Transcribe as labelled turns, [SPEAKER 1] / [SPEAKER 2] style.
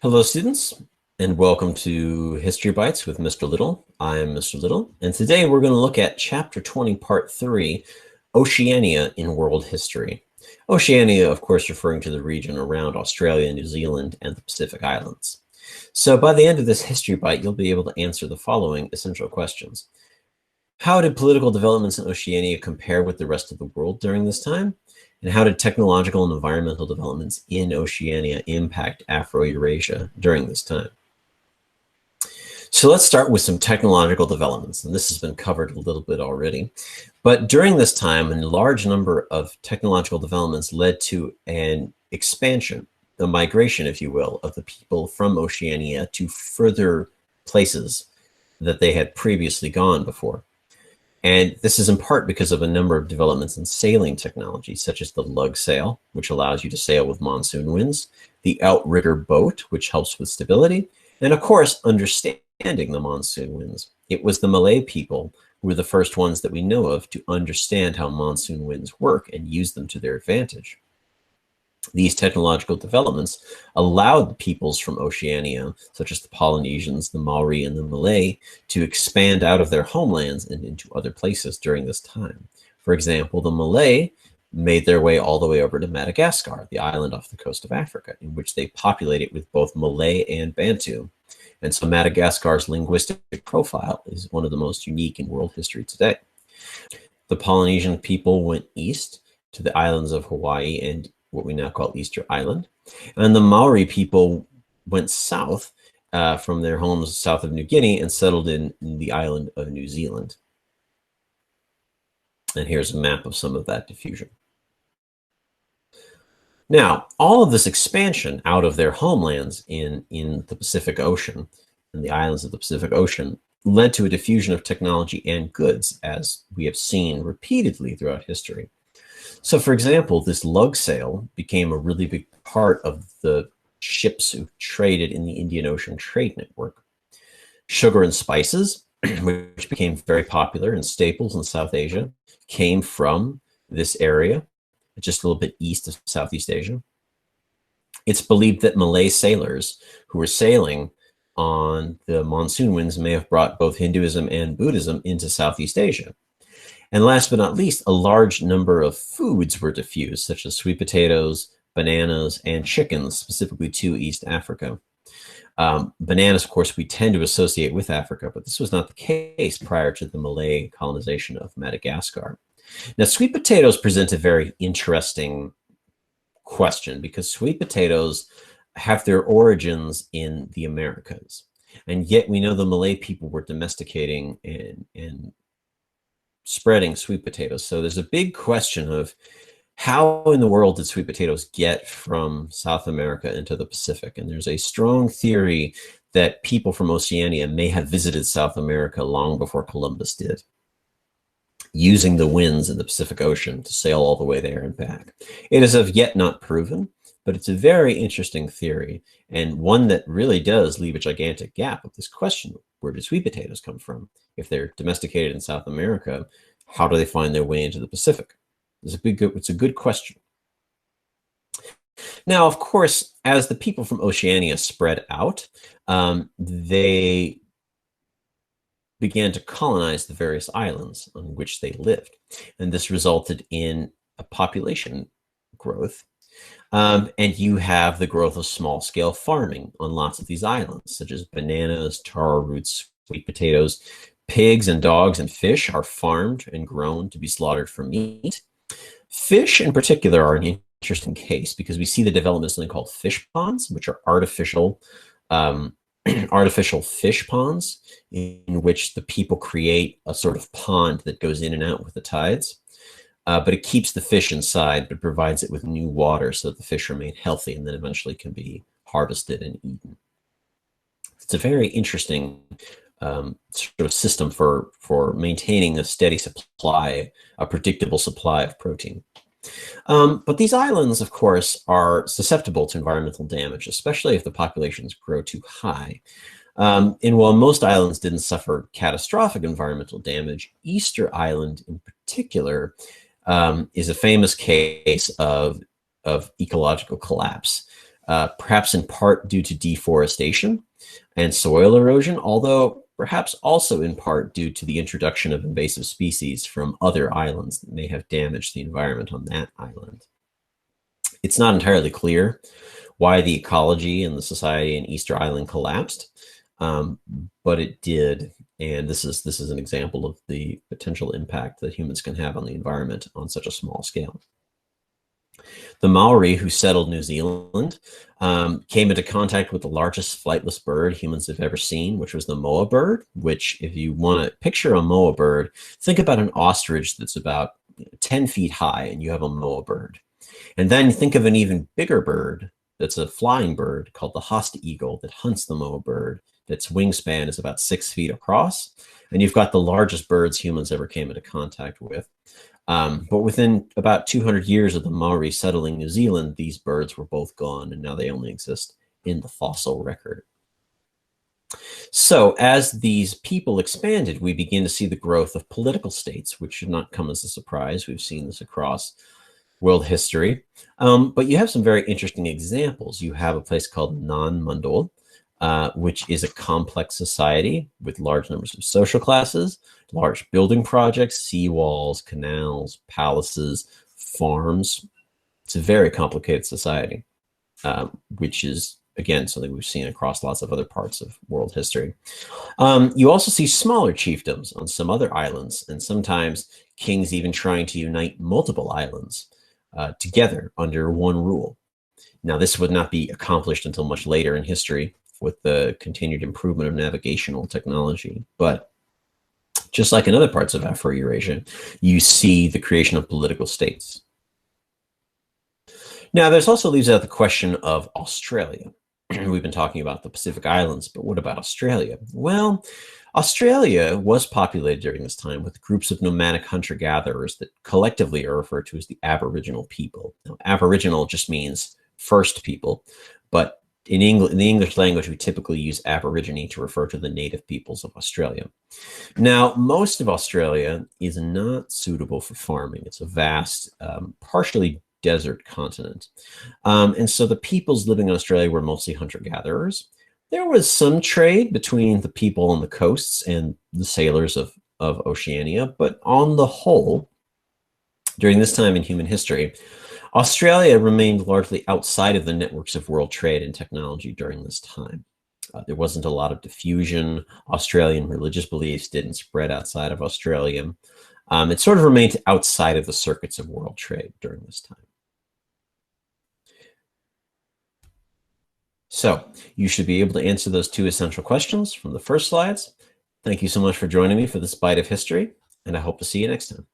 [SPEAKER 1] Hello, students, and welcome to History Bites with Mr. Little. I am Mr. Little, and today we're going to look at Chapter 20, Part 3, Oceania in World History. Oceania, of course, referring to the region around Australia, New Zealand, and the Pacific Islands. So by the end of this History Bite, you'll be able to answer the following essential questions. How did political developments in Oceania compare with the rest of the world during this time? And how did technological and environmental developments in Oceania impact Afro-Eurasia during this time? So let's start with some technological developments, and this has been covered a little bit already. But during this time, a large number of technological developments led to an expansion, a migration, if you will, of the people from Oceania to further places that they had previously gone before. And this is in part because of a number of developments in sailing technology, such as the lug sail, which allows you to sail with monsoon winds, the outrigger boat, which helps with stability, and of course, understanding the monsoon winds. It was the Malay people who were the first ones that we know of to understand how monsoon winds work and use them to their advantage. These technological developments allowed the peoples from Oceania, such as the Polynesians, the Maori, and the Malay, to expand out of their homelands and into other places during this time. For example, the Malay made their way all the way over to Madagascar, the island off the coast of Africa, in which they populated with both Malay and Bantu. And so Madagascar's linguistic profile is one of the most unique in world history today. The Polynesian people went east to the islands of Hawaii and what we now call Easter Island. And the Maori people went south from their homes south of New Guinea and settled in the island of New Zealand. And here's a map of some of that diffusion. Now, all of this expansion out of their homelands in the Pacific Ocean, in the islands of the Pacific Ocean, led to a diffusion of technology and goods, as we have seen repeatedly throughout history. So, for example, this lug sail became a really big part of the ships who traded in the Indian Ocean trade network. Sugar and spices, which became very popular and staples in South Asia, came from this area, just a little bit east of Southeast Asia. It's believed that Malay sailors who were sailing on the monsoon winds may have brought both Hinduism and Buddhism into Southeast Asia. And last but not least, a large number of foods were diffused, such as sweet potatoes, bananas, and chickens, specifically to East Africa. Bananas, of course, we tend to associate with Africa, but this was not the case prior to the Malay colonization of Madagascar. Now, sweet potatoes present a very interesting question because sweet potatoes have their origins in the Americas. And yet we know the Malay people were domesticating and spreading sweet potatoes. So there's a big question of how in the world did sweet potatoes get from South America into the Pacific? And there's a strong theory that people from Oceania may have visited South America long before Columbus did, using the winds in the Pacific Ocean to sail all the way there and back. It is of yet not proven, but it's a very interesting theory, and one that really does leave a gigantic gap of this question: where do sweet potatoes come from? If they're domesticated in South America, how do they find their way into the Pacific? It's a good question. Now, of course, as the people from Oceania spread out, they began to colonize the various islands on which they lived. And this resulted in a population growth. And you have the growth of small-scale farming on lots of these islands, such as bananas, taro roots, sweet potatoes. Pigs and dogs and fish are farmed and grown to be slaughtered for meat. Fish, in particular, are an interesting case because we see the development of something called fish ponds, which are artificial fish ponds in which the people create a sort of pond that goes in and out with the tides. But it keeps the fish inside, but provides it with new water so that the fish remain healthy and then eventually can be harvested and eaten. It's a very interesting sort of system for maintaining a steady supply, a predictable supply of protein. But these islands, of course, are susceptible to environmental damage, especially if the populations grow too high. And while most islands didn't suffer catastrophic environmental damage, Easter Island in particular is a famous case of ecological collapse. perhaps in part due to deforestation and soil erosion, although perhaps also in part due to the introduction of invasive species from other islands that may have damaged the environment on that island. It's not entirely clear why the ecology and the society in Easter Island collapsed, but it did. And this is an example of the potential impact that humans can have on the environment on such a small scale. The Maori who settled New Zealand came into contact with the largest flightless bird humans have ever seen, which was the moa bird, which, if you want to picture a moa bird, think about an ostrich that's about 10 feet high, and you have a moa bird. And then think of an even bigger bird that's a flying bird called the host eagle that hunts the moa bird. Its wingspan is about 6 feet across. And you've got the largest birds humans ever came into contact with. But within about 200 years of the Maori settling New Zealand, these birds were both gone, and now they only exist in the fossil record. So as these people expanded, we begin to see the growth of political states, which should not come as a surprise. We've seen this across world history. But you have some very interesting examples. You have a place called Madol, which is a complex society with large numbers of social classes, large building projects, seawalls, canals, palaces, farms. It's a very complicated society, which is, again, something we've seen across lots of other parts of world history. You also see smaller chiefdoms on some other islands, and sometimes kings even trying to unite multiple islands together under one rule. Now, this would not be accomplished until much later in history with the continued improvement of navigational technology. But just like in other parts of Afro-Eurasia, you see the creation of political states. Now, this also leaves out the question of Australia. We've been talking about the Pacific Islands, but what about Australia? Well, Australia was populated during this time with groups of nomadic hunter-gatherers that collectively are referred to as the Aboriginal people. Now, Aboriginal just means first people, but in the English language, we typically use Aborigine to refer to the native peoples of Australia. Now, most of Australia is not suitable for farming. It's a vast, partially desert continent. And so the peoples living in Australia were mostly hunter-gatherers. There was some trade between the people on the coasts and the sailors of Oceania, but on the whole, during this time in human history, Australia remained largely outside of the networks of world trade and technology during this time. There wasn't a lot of diffusion. Australian religious beliefs didn't spread outside of Australia. It sort of remained outside of the circuits of world trade during this time. So you should be able to answer those two essential questions from the first slides. Thank you so much for joining me for this bite of history, and I hope to see you next time.